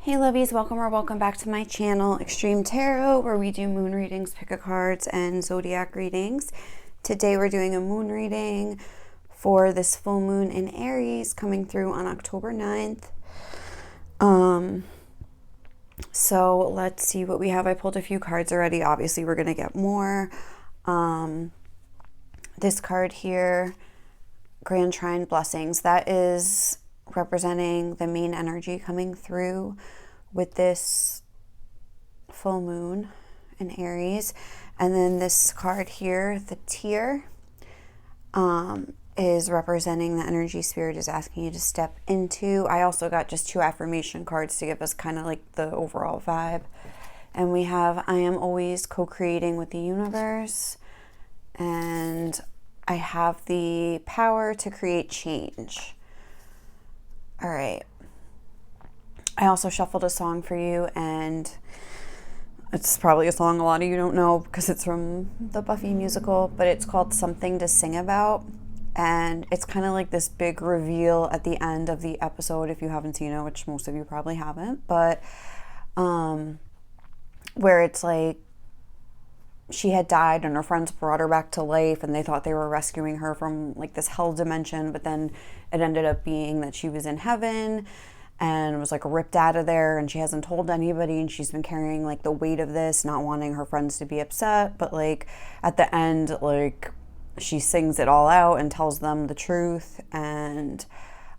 Hey lovies, welcome or welcome back to my channel, Extreme Tarot, where we do moon readings, pick a cards, and zodiac readings. Today we're doing a moon reading for this full moon in Aries coming through on October 9th. So let's see what we have. I pulled a few cards already. Obviously we're going to get more. This card here, Grand Trine Blessings, that is representing the main energy coming through with this full moon in Aries. And then this card here, the Tear, is representing the energy Spirit is asking you to step into. I also got just 2 affirmation cards to give us kind of like the overall vibe. And we have, I am always co-creating with the universe. And I have the power to create change. All right. I also shuffled a song for you, and it's probably a song a lot of you don't know because it's from the Buffy musical, but it's called Something to Sing About. And it's kind of like this big reveal at the end of the episode, if you haven't seen it, which most of you probably haven't, but where it's like she had died and her friends brought her back to life and they thought they were rescuing her from like this hell dimension, but then it ended up being that she was in heaven and was like ripped out of there, and she hasn't told anybody, and she's been carrying like the weight of this, not wanting her friends to be upset, but like at the end, like she sings it all out and tells them the truth. And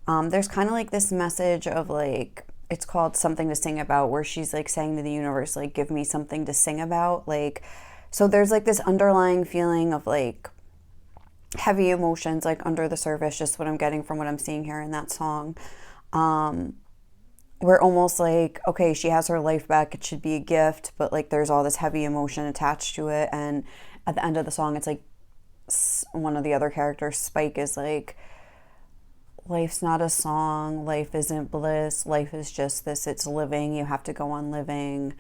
there's kind of like this message of like, it's called Something to Sing About, where she's like saying to the universe, like, give me something to sing about. Like, so there's like this underlying feeling of like heavy emotions, like under the surface, just what I'm getting from what I'm seeing here in that song. We're almost like, okay, she has her life back, it should be a gift, but like there's all this heavy emotion attached to it. And at the end of the song, it's like one of the other characters, Spike, is like, life's not a song, life isn't bliss, life is just this, it's living, you have to go on living.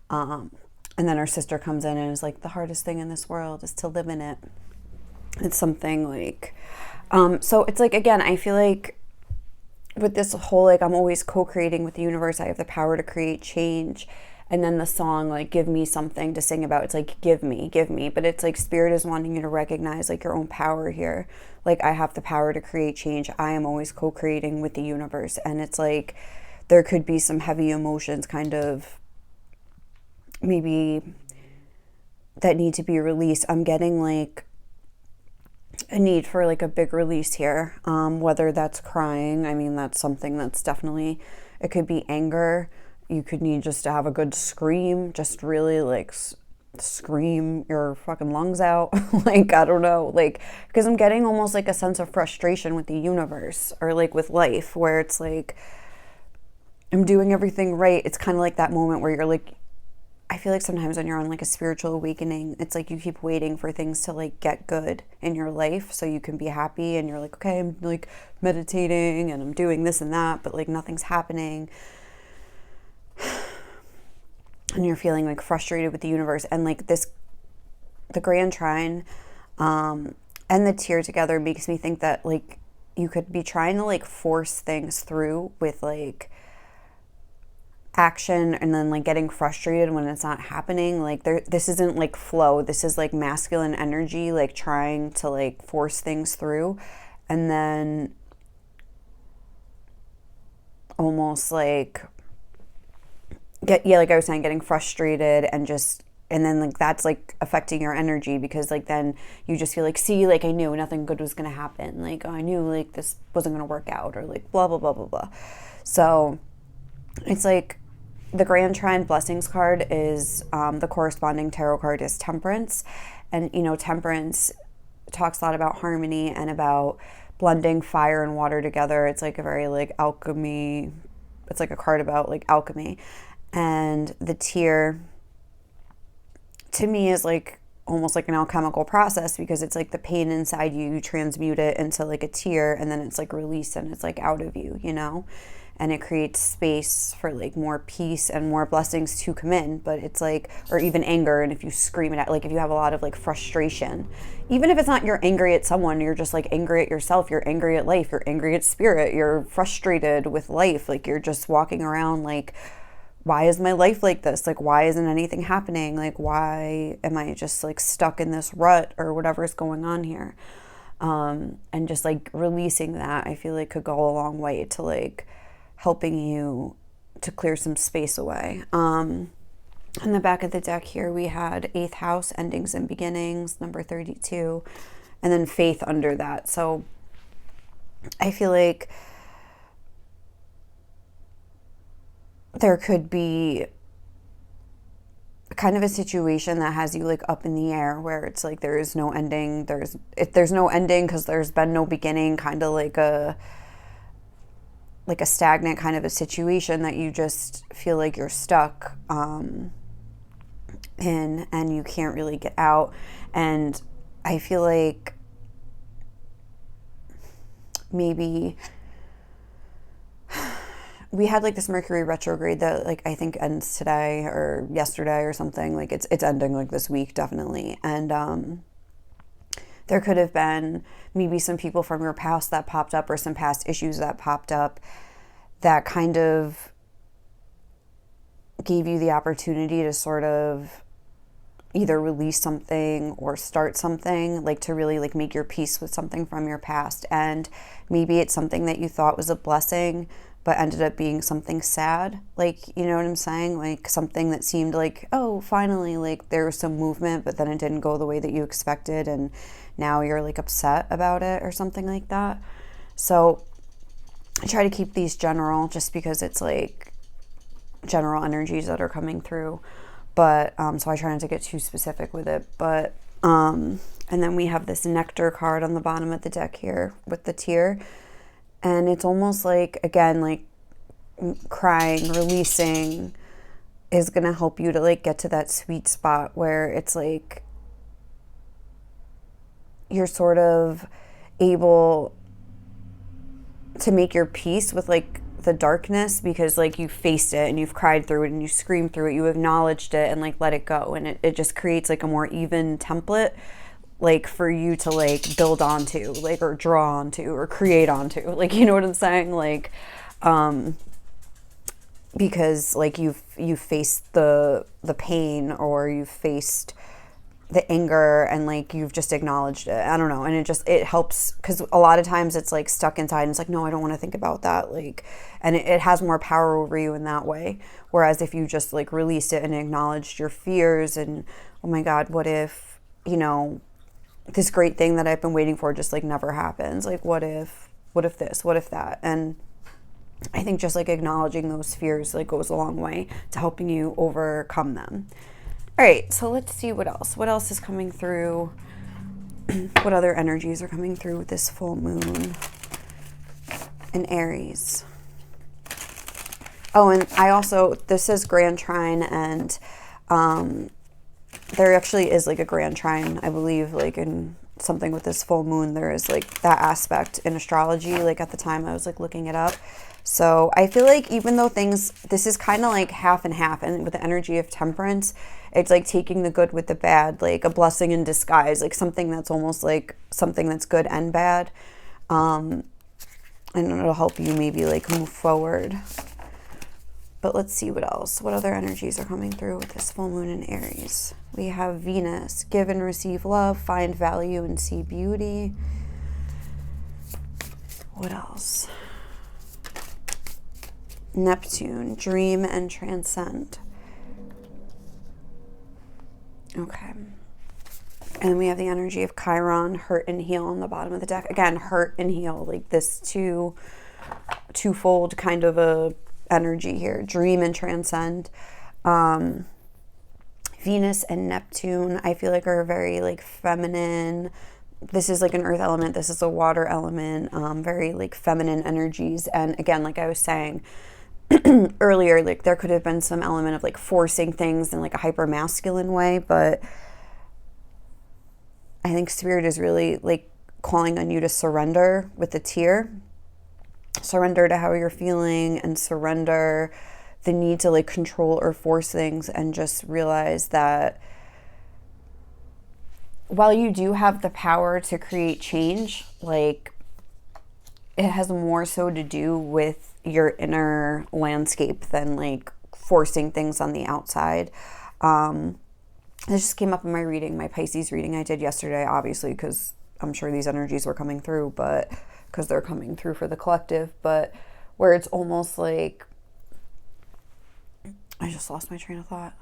And then her sister comes in and is like, the hardest thing in this world is to live in it. It's something like, so it's like, again, I feel like with this whole, like, I'm always co-creating with the universe, I have the power to create change. And then the song, like, give me something to sing about, it's like, give me, but it's like Spirit is wanting you to recognize like your own power here. Like, I have the power to create change. I am always co-creating with the universe. And it's like, there could be some heavy emotions kind of maybe that need to be released. I'm getting like a need for like a big release here, whether that's crying. I mean, that's something that's definitely, it could be anger. You could need just to have a good scream, just really like scream your fucking lungs out. Like, I don't know, like, because I'm getting almost like a sense of frustration with the universe or like with life, where it's like I'm doing everything right. It's kind of like that moment where you're like, I feel like sometimes when you're on like a spiritual awakening, it's like you keep waiting for things to like get good in your life so you can be happy, and you're like, okay, I'm like meditating and I'm doing this and that, but like nothing's happening. And you're feeling like frustrated with the universe. And like this, the Grand Trine and the Tear together makes me think that like you could be trying to like force things through with like action, and then like getting frustrated when it's not happening. Like this isn't like flow, this is like masculine energy, like trying to like force things through, and then almost like like I was saying, getting frustrated and then like that's like affecting your energy, because like then you just feel like, see, like I knew nothing good was gonna happen, like, oh, I knew like this wasn't gonna work out, or like blah blah blah blah blah. So it's like the Grand Trine Blessings card is the corresponding tarot card is Temperance. And you know, Temperance talks a lot about harmony and about blending fire and water together. It's like a very like alchemy, it's like a card about like alchemy. And the Tear to me is like almost like an alchemical process, because it's like the pain inside you transmute it into like a tear, and then it's like released and it's like out of you, you know, and it creates space for like more peace and more blessings to come in. But it's like, or even anger, and if you scream it out, like if you have a lot of like frustration, even if it's not you're angry at someone, you're just like angry at yourself, you're angry at life, you're angry at spirit, you're frustrated with life, like you're just walking around like why is my life like this? Like, why isn't anything happening? Like, why am I just like stuck in this rut or whatever's going on here? And just like releasing that, I feel like could go a long way to like helping you to clear some space away. In the back of the deck here, we had 8th house, endings and beginnings, number 32, and then faith under that. So I feel like there could be kind of a situation that has you like up in the air, where it's like there is no ending. There's no ending because there's been no beginning, kind of like a stagnant kind of a situation that you just feel like you're stuck in, and you can't really get out. And I feel like maybe we had like this Mercury retrograde that like I think ends today or yesterday or something. Like it's ending like this week, definitely. And there could have been maybe some people from your past that popped up, or some past issues that popped up that kind of gave you the opportunity to sort of either release something or start something, like to really like make your peace with something from your past. And maybe it's something that you thought was a blessing but ended up being something sad. Like, you know what I'm saying? Like something that seemed like, oh, finally, like there was some movement, but then it didn't go the way that you expected, and now you're like upset about it or something like that. So I try to keep these general, just because it's like general energies that are coming through. But so I try not to get too specific with it. But and then we have this nectar card on the bottom of the deck here with the tear. And it's almost like, again, like crying, releasing is going to help you to like get to that sweet spot where it's like you're sort of able to make your peace with like the darkness, because like you faced it and you've cried through it and you screamed through it, you acknowledged it and like let it go. And it just creates like a more even template, like for you to like build onto, like, or draw onto, or create onto, like, you know what I'm saying? Like, because like you've faced the pain, or you've faced the anger, and like you've just acknowledged it. I don't know. And it helps, because a lot of times it's like stuck inside and it's like, no, I don't want to think about that. Like, and it has more power over you in that way. Whereas if you just like released it and acknowledged your fears and, oh my God, what if, you know, this great thing that I've been waiting for just like never happens? Like, what if this, what if that? And I think just like acknowledging those fears like goes a long way to helping you overcome them. All right, so let's see what else is coming through. What other energies are coming through with this full moon in Aries? Oh, and I also, this is Grand Trine, and there actually is like a Grand Trine, I believe, like in something with this full moon, there is like that aspect in astrology. Like at the time I was like looking it up. So I feel like even though this is kind of like half and half, and with the energy of Temperance, it's like taking the good with the bad, like a blessing in disguise, like something that's almost like something that's good and bad. And it'll help you maybe like move forward. But let's see what else. What other energies are coming through with this full moon in Aries? We have Venus, give and receive love, find value and see beauty. What else? Neptune, dream and transcend. Okay. And we have the energy of Chiron, hurt and heal on the bottom of the deck. Again, hurt and heal, like this twofold kind of a energy here. Dream and transcend. Venus and Neptune, I feel like, are very like feminine. This is like an earth element. This is a water element. Very like feminine energies. And again, like I was saying earlier, like there could have been some element of like forcing things in like a hyper masculine way, but I think Spirit is really like calling on you to surrender with the tear. Surrender to how you're feeling, and surrender the need to like control or force things, and just realize that while you do have the power to create change, like it has more so to do with your inner landscape than like forcing things on the outside. This just came up in my reading, my Pisces reading I did yesterday, obviously, because I'm sure these energies were coming through, but because they're coming through for the collective, but where it's almost like, I just lost my train of thought.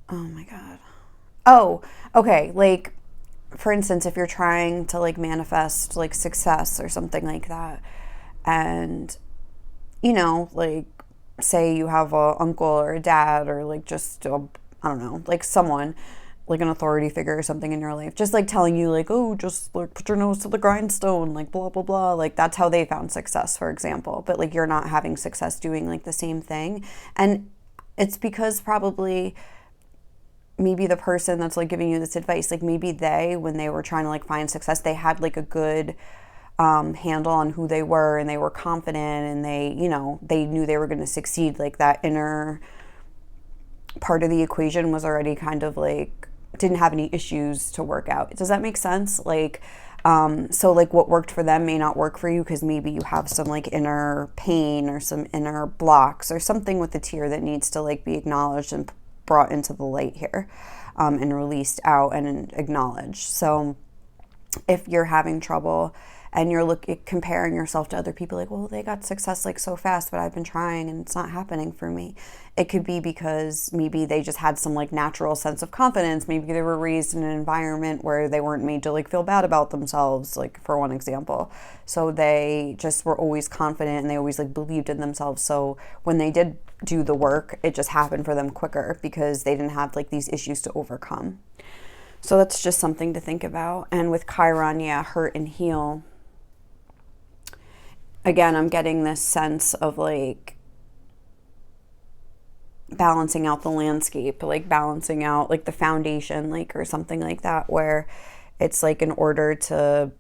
Oh my God. Oh, okay. Like, for instance, if you're trying to like manifest like success or something like that, and, you know, like, say you have a uncle or a dad or like just a, I don't know, like someone like an authority figure or something in your life, just like telling you like, oh, just like put your nose to the grindstone, like blah blah blah, like that's how they found success, for example, but like you're not having success doing like the same thing. And it's because probably maybe the person that's like giving you this advice, like maybe they, when they were trying to like find success, they had like a good handle on who they were, and they were confident, and they, you know, they knew they were going to succeed. Like that inner part of the equation was already kind of like, didn't have any issues to work out. Does that make sense? Like, so like what worked for them may not work for you, because maybe you have some like inner pain or some inner blocks or something with the tear that needs to like be acknowledged and brought into the light here, and released out and acknowledged. So if you're having trouble and you're comparing yourself to other people, like, well, they got success like so fast, but I've been trying and it's not happening for me. It could be because maybe they just had some like natural sense of confidence. Maybe they were raised in an environment where they weren't made to like feel bad about themselves, like for one example. So they just were always confident and they always like believed in themselves. So when they did do the work, it just happened for them quicker because they didn't have like these issues to overcome. So that's just something to think about. And with Chiron, yeah, hurt and heal. Again, I'm getting this sense of like balancing out the landscape, like balancing out like the foundation, like, or something like that, where it's like in order to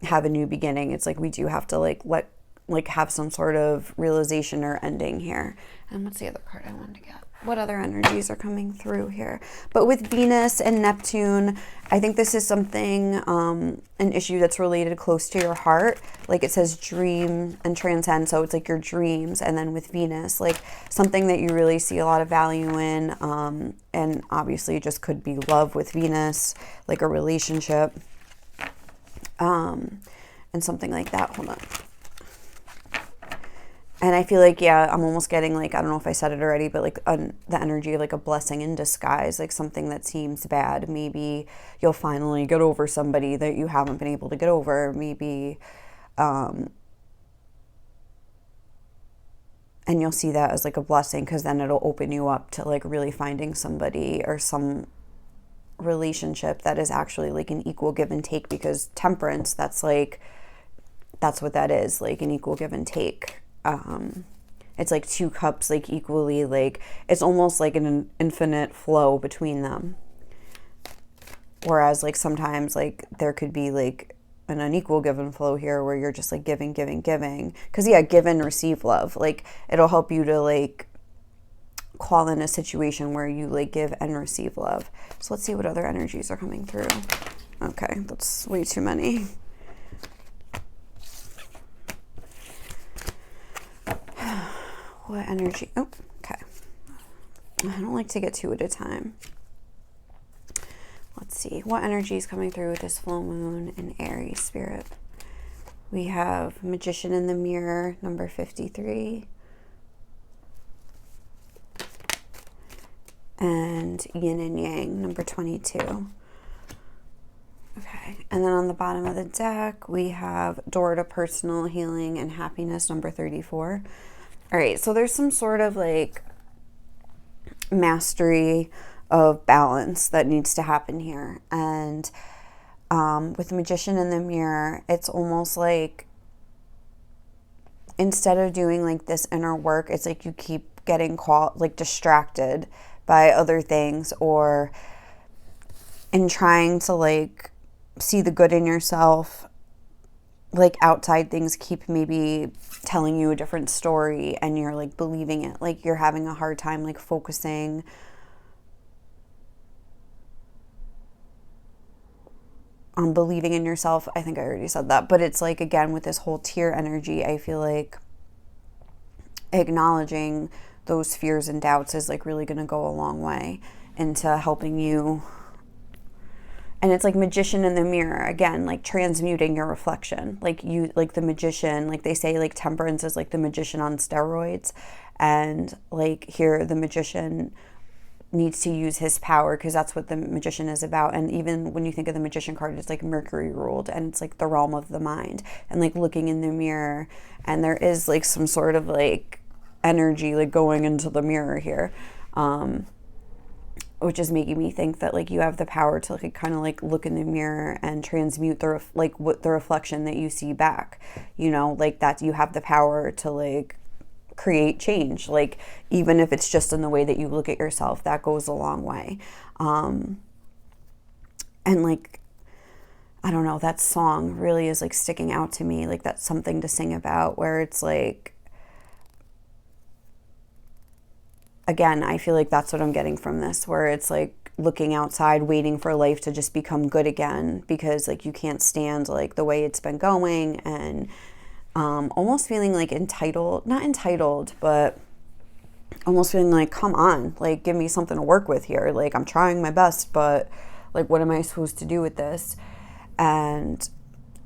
have a new beginning, it's like we do have to like have some sort of realization or ending here. And what's the other card I wanted to get? What other energies are coming through here? But with Venus and Neptune, I think this is something, an issue that's related close to your heart. Like it says dream and transcend, so it's like your dreams. And then with Venus, like something that you really see a lot of value in, and obviously it just could be love with Venus, like a relationship, and something like that. Hold on. And I feel like, yeah, I'm almost getting like, I don't know if I said it already, but like the energy of like a blessing in disguise, like something that seems bad. Maybe you'll finally get over somebody that you haven't been able to get over. Maybe, and you'll see that as like a blessing, because then it'll open you up to like really finding somebody or some relationship that is actually like an equal give and take, because temperance, that's what that is, like an equal give and take. It's like two cups, like equally, like it's almost like an infinite flow between them. Whereas like sometimes like there could be like an unequal give and flow here, where you're just like giving, because yeah, give and receive love, like it'll help you to like call in a situation where you like give and receive love. So let's see what other energies are coming through. Okay, that's way too many. What energy? Oh, okay. I don't like to get two at a time. Let's see. What energy is coming through with this full moon in Aries spirit? We have Magician in the Mirror, number 53. And Yin and Yang, number 22. Okay. And then on the bottom of the deck, we have Door to Personal Healing and Happiness, number 34. All right, so there's some sort of like mastery of balance that needs to happen here. And with the Magician in the Mirror, it's almost like instead of doing like this inner work, it's like you keep getting like distracted by other things, or in trying to like see the good in yourself, like outside things keep maybe telling you a different story, and you're like believing it, like you're having a hard time like focusing on believing in yourself. I think I already said that, but it's like, again, with this whole tear energy, I feel like acknowledging those fears and doubts is like really going to go a long way into helping you. And it's like magician in the mirror again, like transmuting your reflection. Like you, like the magician, like they say, like temperance is like the magician on steroids. And like here, the magician needs to use his power, because that's what the magician is about. And even when you think of the magician card, it's like Mercury ruled, and it's like the realm of the mind, and like looking in the mirror, and there is like some sort of like energy like going into the mirror here, which is making me think that like you have the power to like kind of like look in the mirror and transmute the the reflection that you see back, you know, like that you have the power to like create change, like even if it's just in the way that you look at yourself. That goes a long way. And like, I don't know, that song really is like sticking out to me. Like that's something to sing about, where it's like, again, I feel like that's what I'm getting from this, where it's like looking outside, waiting for life to just become good again, because like you can't stand like the way it's been going, and almost feeling like not entitled, but almost feeling like, come on, like give me something to work with here. Like I'm trying my best, but like what am I supposed to do with this? And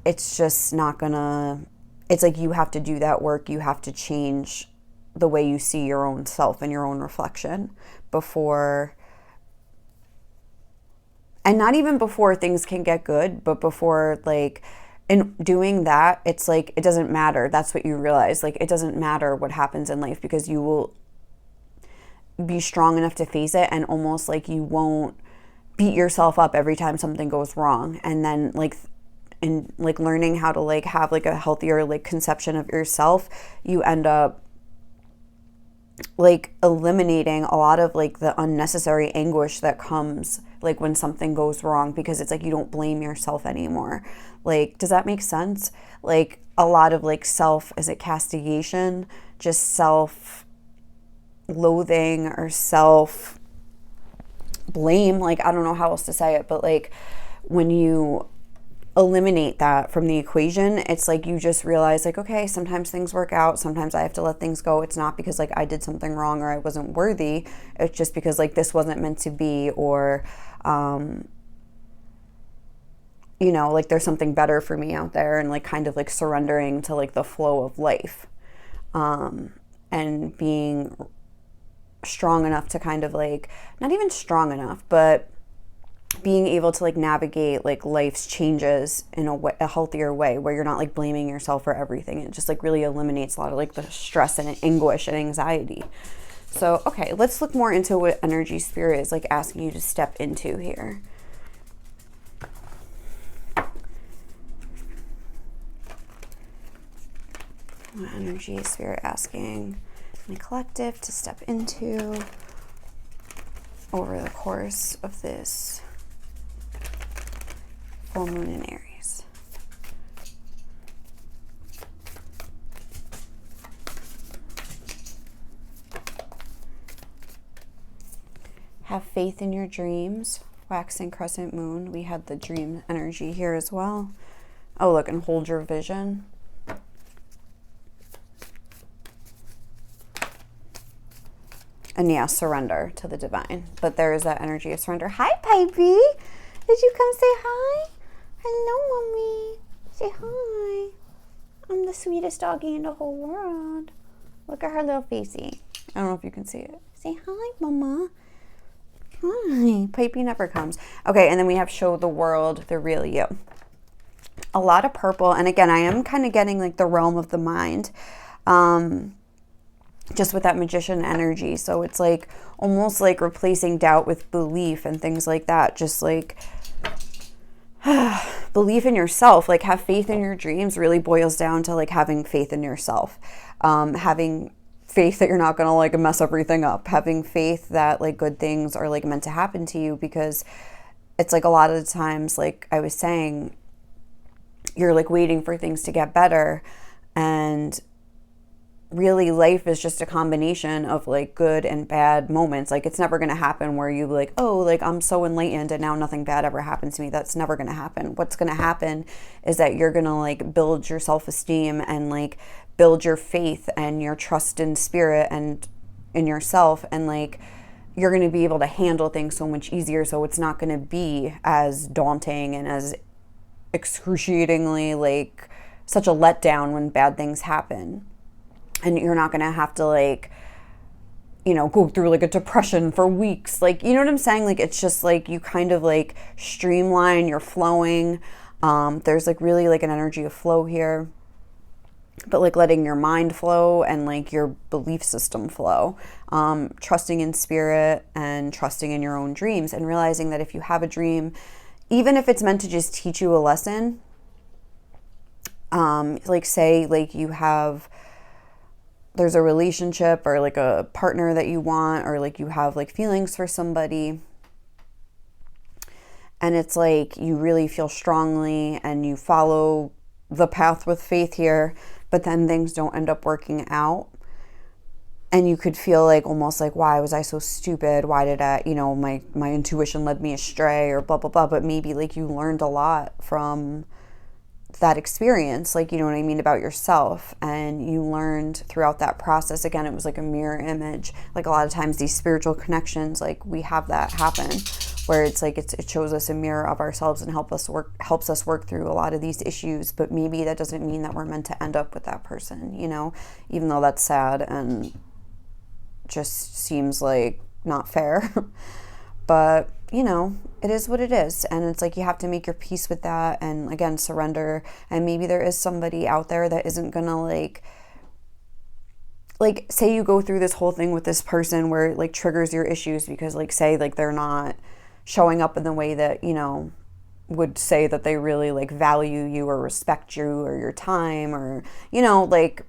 it's just not gonna, it's like you have to do that work. You have to change the way you see your own self and your own reflection before, and not even before things can get good, but before like, in doing that, it's like, it doesn't matter. That's what you realize. Like, it doesn't matter what happens in life, because you will be strong enough to face it, and almost like you won't beat yourself up every time something goes wrong. And then like, in like learning how to like have like a healthier like conception of yourself, you end up like eliminating a lot of like the unnecessary anguish that comes like when something goes wrong, because it's like you don't blame yourself anymore. Like, does that make sense? Like a lot of like is it castigation, just self-loathing or self-blame, like I don't know how else to say it, but like when you eliminate that from the equation, it's like you just realize like, okay, sometimes things work out, sometimes I have to let things go. It's not because like I did something wrong or I wasn't worthy. It's just because like this wasn't meant to be, or you know, like there's something better for me out there, and like kind of like surrendering to like the flow of life, and being strong enough to kind of like, not even strong enough, but being able to like navigate like life's changes in a healthier way, where you're not like blaming yourself for everything. It just like really eliminates a lot of like the stress and anguish and anxiety. So, okay, let's look more into what energy spirit is like asking you to step into here. What energy is spirit asking my collective to step into over the course of this full moon in Aries? Have faith in your dreams. Waxing crescent moon. We had the dream energy here as well. Oh, look, and hold your vision. And yeah, surrender to the divine. But there is that energy of surrender. Hi, Pipey. Did you come say hi? Hello, Mommy. Say hi. I'm the sweetest doggy in the whole world. Look at her little facey. I don't know if you can see it. Say hi, Mama. Hi. Pipey never comes. Okay, and then we have show the world the real you. A lot of purple. And again, I am kind of getting like the realm of the mind. Just with that magician energy. So it's like almost like replacing doubt with belief and things like that. Just like belief in yourself, like have faith in your dreams really boils down to like having faith in yourself. Having faith that you're not going to like mess everything up. Having faith that like good things are like meant to happen to you, because it's like a lot of the times, like I was saying, you're like waiting for things to get better, and really life is just a combination of like good and bad moments. Like it's never going to happen where you like, oh, like I'm so enlightened and now nothing bad ever happens to me. That's never going to happen. What's going to happen is that you're going to like build your self-esteem and like build your faith and your trust in spirit and in yourself, and like you're going to be able to handle things so much easier. So it's not going to be as daunting and as excruciatingly like such a letdown when bad things happen. And you're not going to have to like, you know, go through like a depression for weeks. Like, you know what I'm saying? Like, it's just like you kind of like streamline, you're flowing. There's like really like an energy of flow here, but like letting your mind flow and like your belief system flow, trusting in spirit and trusting in your own dreams, and realizing that if you have a dream, even if it's meant to just teach you a lesson, like say like there's a relationship or like a partner that you want, or like you have like feelings for somebody, and it's like you really feel strongly and you follow the path with faith here, but then things don't end up working out. And you could feel like almost like, why was I so stupid? Why did I, you know, my intuition led me astray or blah, blah, blah. But maybe like you learned a lot from that experience, like, you know what I mean, about yourself. And you learned throughout that process. Again, it was like a mirror image. Like a lot of times these spiritual connections, like we have that happen where it's like it shows us a mirror of ourselves and helps us work through a lot of these issues. But maybe that doesn't mean that we're meant to end up with that person, you know, even though that's sad and just seems like not fair. But you know, it is what it is, and it's like you have to make your peace with that, and again, surrender. And maybe there is somebody out there that isn't gonna like say you go through this whole thing with this person where it like triggers your issues because like say like they're not showing up in the way that, you know, would say that they really like value you or respect you or your time, or, you know, like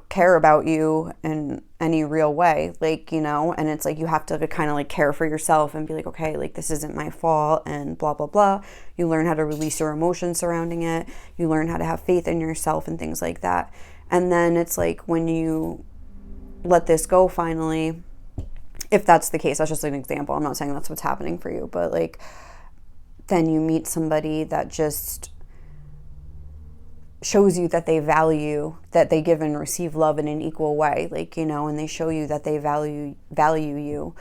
care about you in any real way, like, you know. And it's like you have to kind of like care for yourself and be like, okay, like this isn't my fault and blah blah blah. You learn how to release your emotions surrounding it, you learn how to have faith in yourself and things like that. And then it's like when you let this go finally, if that's the case, that's just an example, I'm not saying that's what's happening for you, but like then you meet somebody that just shows you that they value, that they give and receive love in an equal way, like, you know, and they show you that they value you,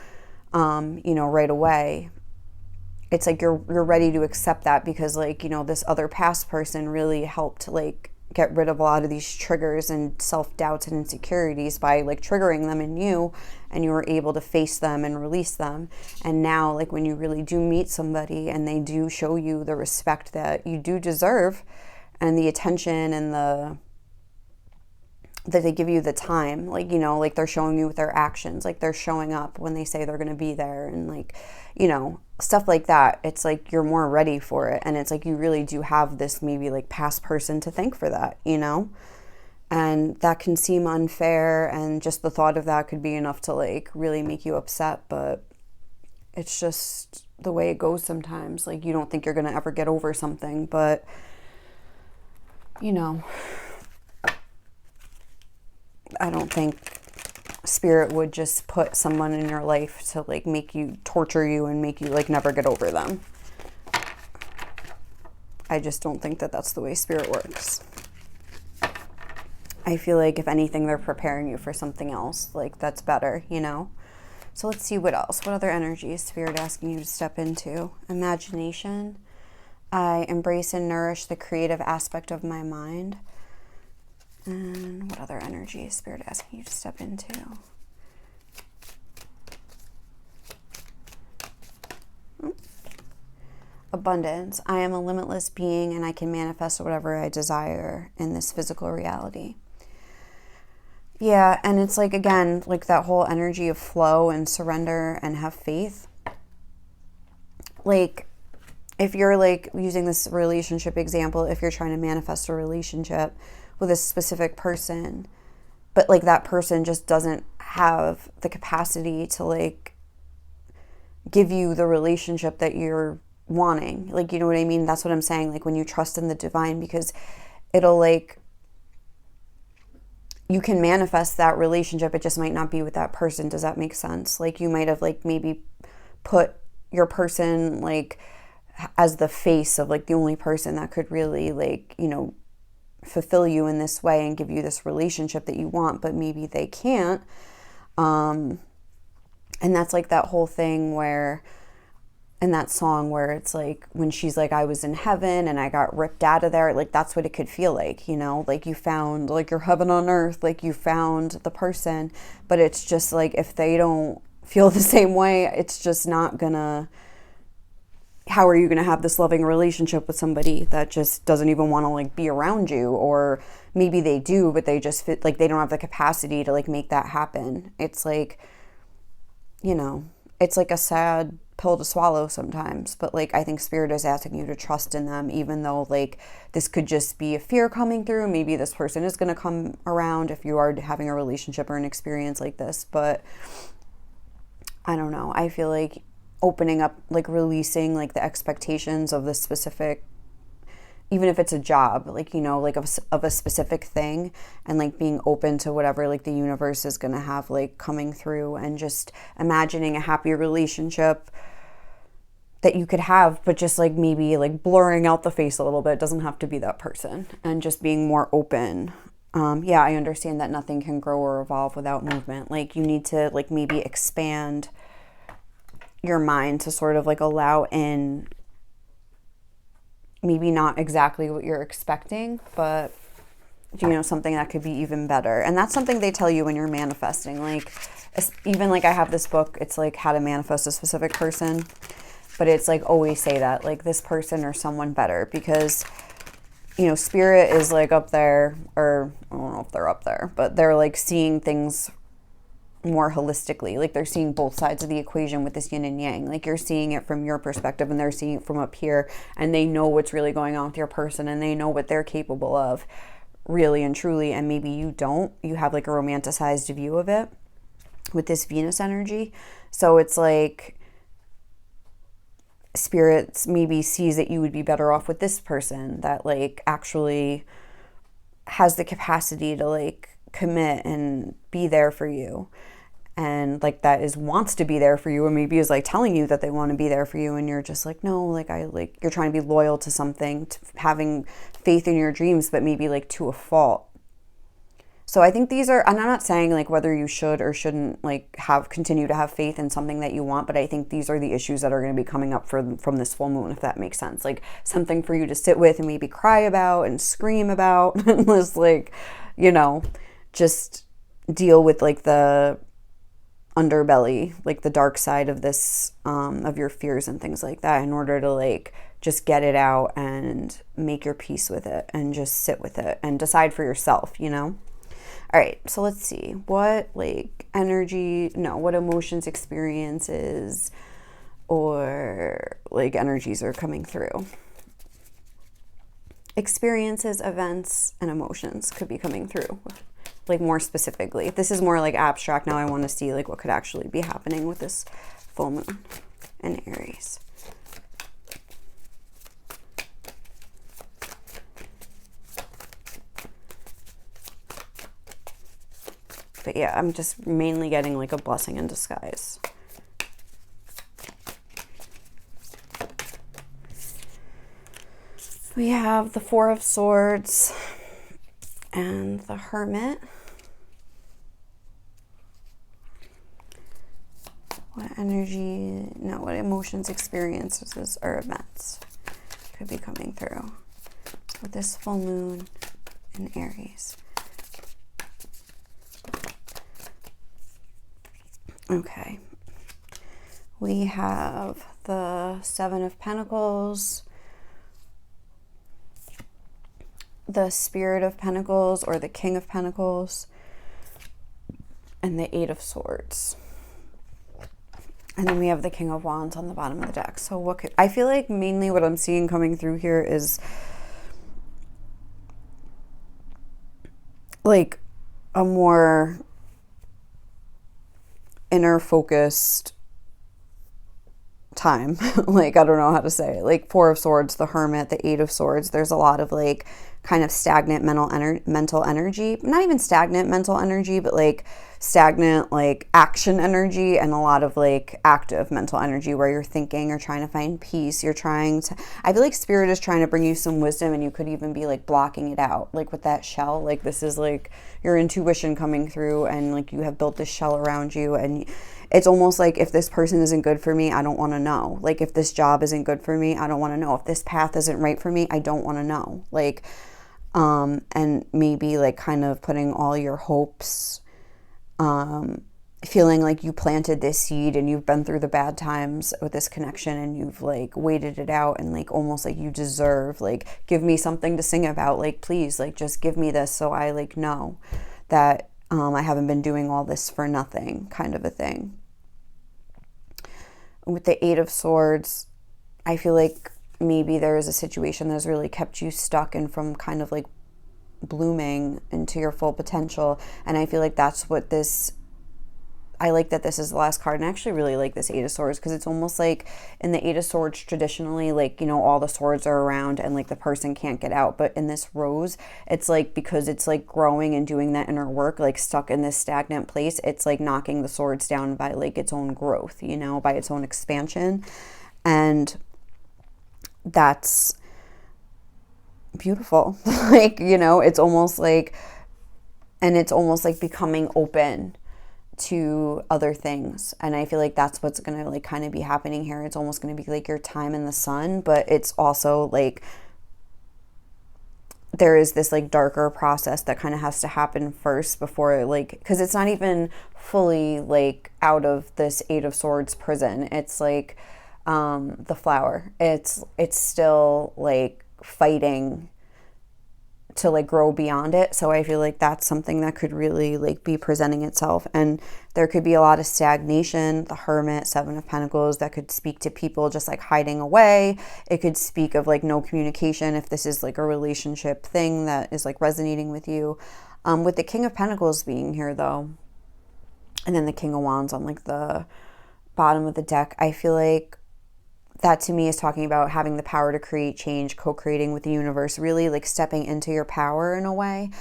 you know, right away. It's like you're ready to accept that because, like, you know, this other past person really helped like get rid of a lot of these triggers and self-doubts and insecurities by like triggering them in you, and you were able to face them and release them. And now like when you really do meet somebody and they do show you the respect that you do deserve, and the attention and that they give you the time, like, you know, like they're showing you with their actions, like they're showing up when they say they're going to be there, and like, you know, stuff like that. It's like you're more ready for it, and it's like you really do have this maybe like past person to thank for that, you know. And that can seem unfair, and just the thought of that could be enough to like really make you upset, but it's just the way it goes sometimes. Like you don't think you're going to ever get over something, but you know, I don't think spirit would just put someone in your life to like make you torture you and make you like never get over them. I just don't think that that's the way spirit works. I feel like if anything, they're preparing you for something else, like that's better, you know. So let's see what else. What other energy is spirit asking you to step into? Imagination. I embrace and nourish the creative aspect of my mind. And what other energy is spirit asking you to step into? Abundance. I am a limitless being and I can manifest whatever I desire in this physical reality. Yeah, and it's like, again, like that whole energy of flow and surrender and have faith. Like, if you're like using this relationship example, if you're trying to manifest a relationship with a specific person, but like that person just doesn't have the capacity to like give you the relationship that you're wanting, like, you know what I mean? That's what I'm saying. Like when you trust in the divine, because it'll like, you can manifest that relationship, it just might not be with that person. Does that make sense? Like you might have like maybe put your person like as the face of like the only person that could really like, you know, fulfill you in this way and give you this relationship that you want, but maybe they can't. And that's like that whole thing where, in that song where it's like, when she's like, I was in heaven and I got ripped out of there, like that's what it could feel like, you know, like you found like your heaven on earth, like you found the person, but it's just like, if they don't feel the same way, it's just not gonna, how are you gonna have this loving relationship with somebody that just doesn't even want to like be around you? Or maybe they do, but they just fit, like they don't have the capacity to like make that happen. It's like, you know, it's like a sad pill to swallow sometimes, but like I think spirit is asking you to trust in them, even though like this could just be a fear coming through. Maybe this person is going to come around if you are having a relationship or an experience like this, but I don't know. I feel like opening up, like releasing like the expectations of the specific, even if it's a job, like, you know, like of a specific thing, and like being open to whatever like the universe is going to have like coming through, and just imagining a happy relationship that you could have, but just like maybe like blurring out the face a little bit. It doesn't have to be that person, and just being more open. Yeah, I understand that nothing can grow or evolve without movement. Like you need to like maybe expand your mind to sort of like allow in maybe not exactly what you're expecting, but you know, something that could be even better. And that's something they tell you when you're manifesting. Like even like I have this book, it's like how to manifest a specific person, but it's like always say that like this person or someone better, because you know, spirit is like up there, or I don't know if they're up there, but they're like seeing things more holistically. Like they're seeing both sides of the equation with this yin and yang. Like you're seeing it from your perspective and they're seeing it from up here, and they know what's really going on with your person, and they know what they're capable of really and truly. And maybe you don't, you have like a romanticized view of it with this Venus energy. So it's like spirits maybe sees that you would be better off with this person that like actually has the capacity to like commit and be there for you, and like that is wants to be there for you, or maybe is like telling you that they want to be there for you, and you're just like, no, like I like, you're trying to be loyal to something, to having faith in your dreams, but maybe like to a fault. So I think these are, and I'm not saying like whether you should or shouldn't like continue to have faith in something that you want, but I think these are the issues that are going to be coming up from this full moon, if that makes sense. Like something for you to sit with and maybe cry about and scream about, and just like, you know, just deal with like the underbelly, like the dark side of this, of your fears and things like that, in order to like just get it out and make your peace with it and just sit with it and decide for yourself, you know? All right, so let's see what like energy, no, what emotions, experiences, or like energies are coming through. Experiences, events, and emotions could be coming through. Like more specifically, this is more like abstract. Now I want to see like what could actually be happening with this full moon in Aries. But yeah, I'm just mainly getting like a blessing in disguise. We have the Four of Swords and the Hermit. What energy, no, what emotions, experiences, or events could be coming through with this full moon in Aries? Okay. We have the Seven of Pentacles, the Spirit of Pentacles, or the King of Pentacles, and the Eight of Swords. And then we have the King of Wands on the bottom of the deck. So what could, I feel like mainly what I'm seeing coming through here is like a more inner focused time. Like, I don't know how to say it. Like Four of Swords, the Hermit, the Eight of Swords. There's a lot of like kind of stagnant mental energy. Not even stagnant mental energy, but like stagnant like action energy and a lot of like active mental energy where you're thinking, you're trying to find peace, you're trying to, I feel like spirit is trying to bring you some wisdom, and you could even be like blocking it out, like with that shell. Like this is like your intuition coming through, and like you have built this shell around you, and it's almost like if this person isn't good for me, I don't want to know. Like if this job isn't good for me, I don't want to know. If this path isn't right for me, I don't want to know. Like and maybe like kind of putting all your hopes, feeling like you planted this seed and you've been through the bad times with this connection, and you've like waited it out, and like almost like you deserve, like, give me something to sing about, like, please, like, just give me this so I like know that I haven't been doing all this for nothing, kind of a thing. With the Eight of Swords, I feel like maybe there is a situation that's really kept you stuck and from kind of like blooming into your full potential. And I feel like that's what this, I like that this is the last card, and I actually really like this Eight of Swords because it's almost like in the Eight of Swords traditionally, like, you know, all the swords are around and like the person can't get out. But in this rose, it's like because it's like growing and doing that inner work, like stuck in this stagnant place, it's like knocking the swords down by like its own growth, you know, by its own expansion. And that's beautiful. Like, you know, it's almost like, and it's almost like becoming open to other things. And I feel like that's what's going to like kind of be happening here. It's almost going to be like your time in the sun, but it's also like there is this like darker process that kind of has to happen first before, like, because it's not even fully like out of this Eight of Swords prison. It's like the flower, it's still like fighting to like grow beyond it. So I feel like that's something that could really like be presenting itself. And there could be a lot of stagnation. The Hermit, Seven of Pentacles, that could speak to people just like hiding away. It could speak of like no communication if this is like a relationship thing that is like resonating with you. With the King of Pentacles being here though, and then the King of Wands on like the bottom of the deck, I feel like that to me is talking about having the power to create change, co-creating with the universe, really like stepping into your power in a way,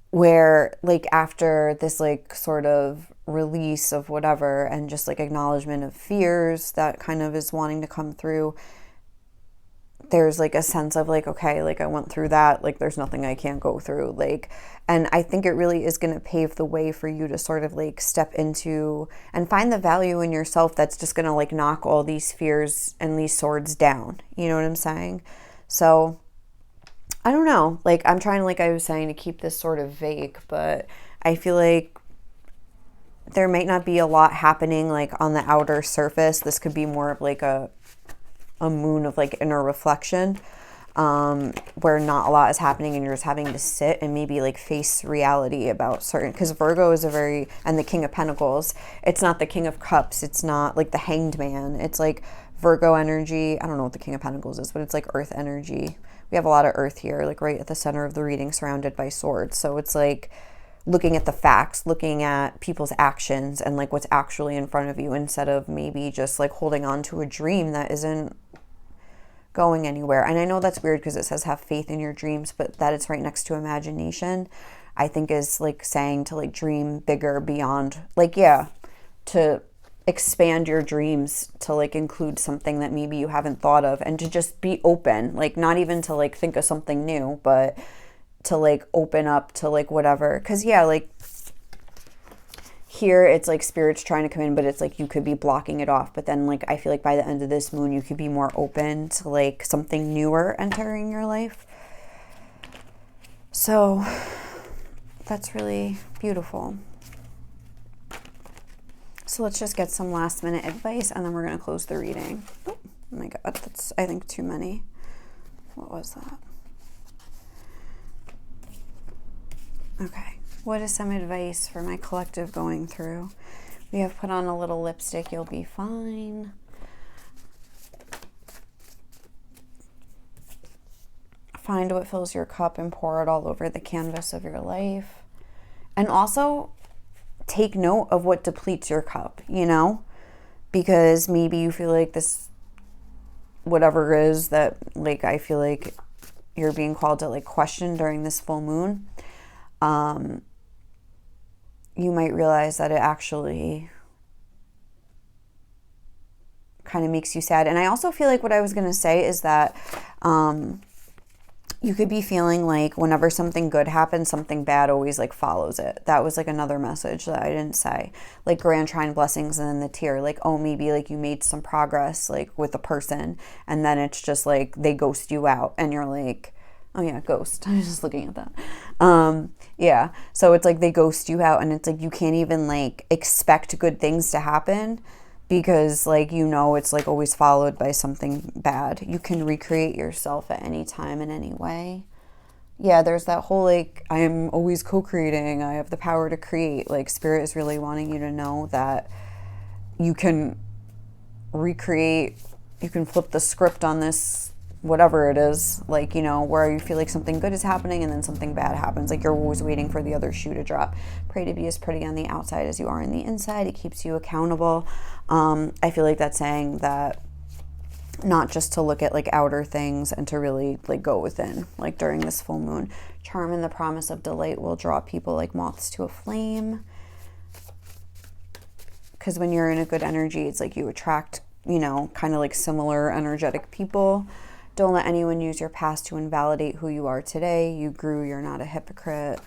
where like after this like sort of release of whatever and just like acknowledgement of fears that kind of is wanting to come through, there's like a sense of like, okay, like I went through that, like there's nothing I can't go through, like, and I think it really is going to pave the way for you to sort of like step into and find the value in yourself that's just going to like knock all these fears and these swords down. You know what I'm saying? So I don't know, like I'm trying, like I was saying, to keep this sort of vague, but I feel like there might not be a lot happening like on the outer surface. This could be more of like a moon of like inner reflection, where not a lot is happening and you're just having to sit and maybe like face reality about certain, because Virgo is a very, and the King of Pentacles, it's not the King of Cups, it's not like the Hanged Man, it's like Virgo energy. I don't know what the King of Pentacles is, but it's like earth energy. We have a lot of earth here, like right at the center of the reading, surrounded by swords. So it's like looking at the facts, looking at people's actions and like what's actually in front of you, instead of maybe just like holding on to a dream that isn't going anywhere. And I know that's weird because it says have faith in your dreams, but that it's right next to imagination, I think is like saying to like dream bigger beyond, like, yeah, to expand your dreams to like include something that maybe you haven't thought of, and to just be open, like not even to like think of something new, but to like open up to like whatever. Because yeah, like here it's like spirit's trying to come in, but it's like you could be blocking it off. But then like I feel like by the end of this moon you could be more open to like something newer entering your life. So that's really beautiful. So let's just get some last minute advice and then we're going to close the reading. Oh my god, that's I think too many. What was that? Okay. What is some advice for my collective going through? We have put on a little lipstick. You'll be fine. Find what fills your cup and pour it all over the canvas of your life. And also take note of what depletes your cup, you know? Because maybe you feel like this, whatever it is that, like, I feel like you're being called to, like, question during this full moon. you might realize that it actually kind of makes you sad. And I also feel like what I was going to say is that you could be feeling like whenever something good happens, something bad always like follows it. That was like another message that I didn't say. Like grand trine blessings and then the tear. Like, oh, maybe like you made some progress like with a person and then it's just like they ghost you out and you're like, oh yeah, ghost. I was just looking at that. Yeah. So it's like they ghost you out and it's like you can't even like expect good things to happen because like, you know, it's like always followed by something bad. You can recreate yourself at any time in any way. Yeah, there's that whole like, I am always co-creating. I have the power to create. Like spirit is really wanting you to know that you can recreate, you can flip the script on this, whatever it is, like, you know, where you feel like something good is happening and then something bad happens. Like you're always waiting for the other shoe to drop. Pray to be as pretty on the outside as you are on the inside. It keeps you accountable. I feel like that's saying that not just to look at like outer things and to really like go within, like during this full moon. Charm and the promise of delight will draw people like moths to a flame. Because when you're in a good energy, it's like you attract, you know, kind of like similar energetic people. Don't let anyone use your past to invalidate who you are today. You grew, you're not a hypocrite.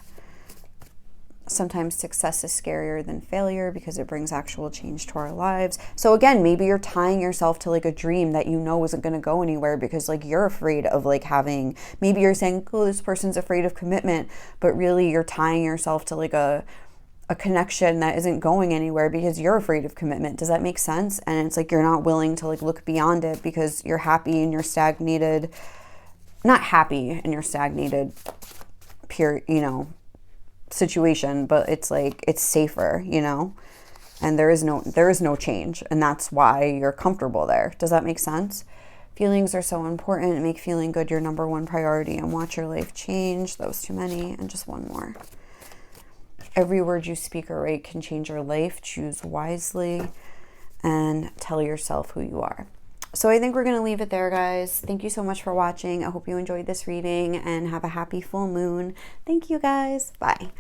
Sometimes success is scarier than failure because it brings actual change to our lives. So again, maybe you're tying yourself to like a dream that you know isn't going to go anywhere because like you're afraid of like having, maybe you're saying, oh, this person's afraid of commitment, but really you're tying yourself to like a connection that isn't going anywhere because you're afraid of commitment. Does that make sense? And it's like you're not willing to like look beyond it because you're happy and you're stagnated, not happy and you're stagnated, pure, you know, situation, but it's like it's safer, you know, and there is no change, and that's why you're comfortable there. Does that make sense? Feelings are so important. Make feeling good your number one priority and watch your life change. That was too many. And just one more. Every word you speak or write can change your life. Choose wisely and tell yourself who you are. So I think we're going to leave it there, guys. Thank you so much for watching. I hope you enjoyed this reading and have a happy full moon. Thank you, guys. Bye.